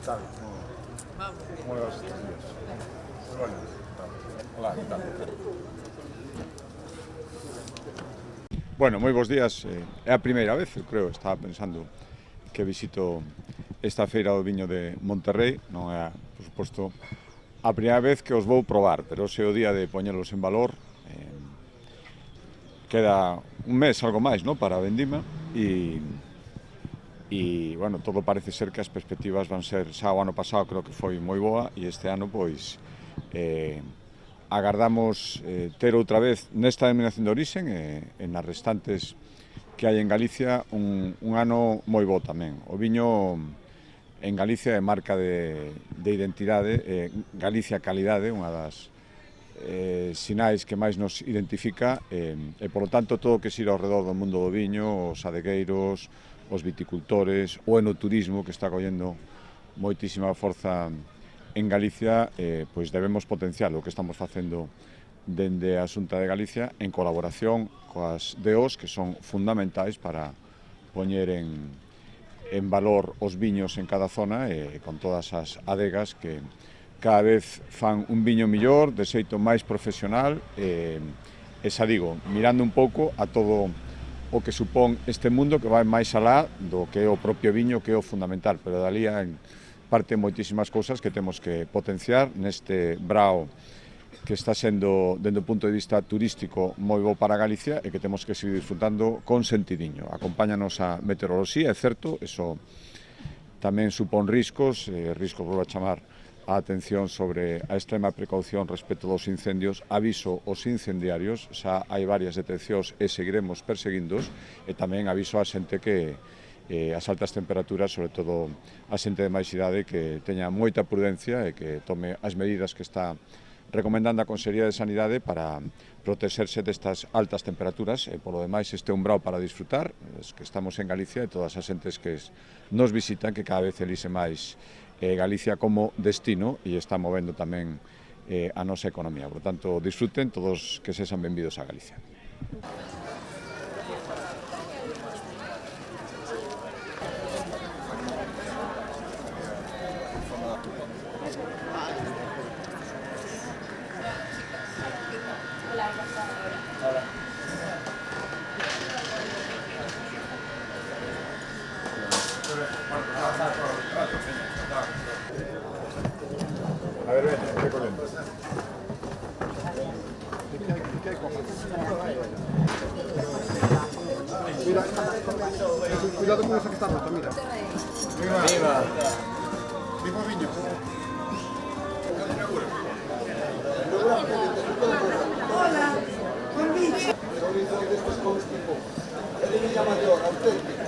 ¿Qué tal? ¿Cómo le vas estos días? Bueno, hola, ¿qué tal? Bueno, moi bons días. É a primeira vez, eu creo, estaba pensando que visito esta feira do viño de Monterrey. Non é, por suposto, a primeira vez que os vou probar, pero hoxe é o día de poñelos en valor. Queda un mes, algo máis, ¿no?, para a vendima e bueno, todo parece ser que as perspectivas van ser, xa o ano pasado creo que foi moi boa e este ano, pois, agardamos ter outra vez nesta denominación de orixen e nas restantes que hai en Galicia un ano moi bo tamén. O viño en Galicia é marca de identidade, Galicia calidade, unha das sinais que máis nos identifica e, polo tanto, todo o que xira ao redor do mundo do viño, os adegueiros, os viticultores, o enoturismo que está collendo moitísima forza en Galicia, pois debemos potenciar o que estamos facendo dende a Xunta de Galicia en colaboración coas DOs que son fundamentais para poñer en valor os viños en cada zona e con todas as adegas que cada vez fan un viño millor, de xeito máis profesional e xa digo, mirando un pouco a todo o que supón este mundo que vai máis alá do que é o propio viño, que é o fundamental, pero dali en parte moitísimas cousas que temos que potenciar neste brao que está sendo, dende o punto de vista turístico, moi bo para Galicia e que temos que seguir disfrutando con sentidiño. Acompáñanos a meteoroloxía, é certo, eso tamén supón riscos, vou a chamar a atención sobre a extrema precaución respecto dos incendios, aviso aos incendiarios, xa hai varias deteccións e seguiremos perseguindos, e tamén aviso a xente que as altas temperaturas, sobre todo a xente de máis idade, que teña moita prudencia e que tome as medidas que está recomendando a Consellería de Sanidade para protexerse destas altas temperaturas e, polo demais, este umbrao para disfrutar, que estamos en Galicia e todas as xentes que nos visitan, que cada vez elixe máis Galicia como destino e está movendo tamén a nosa economía. Por tanto, disfruten todos, que sexan benvidos a Galicia. A ver, ven, ¿qué corriente? ¿Qué cojas? Cuidado con esa que está rota, mira. Viva! Viva! Viva Viño! Hola, convici. Es de Villa Mayor, auténtico.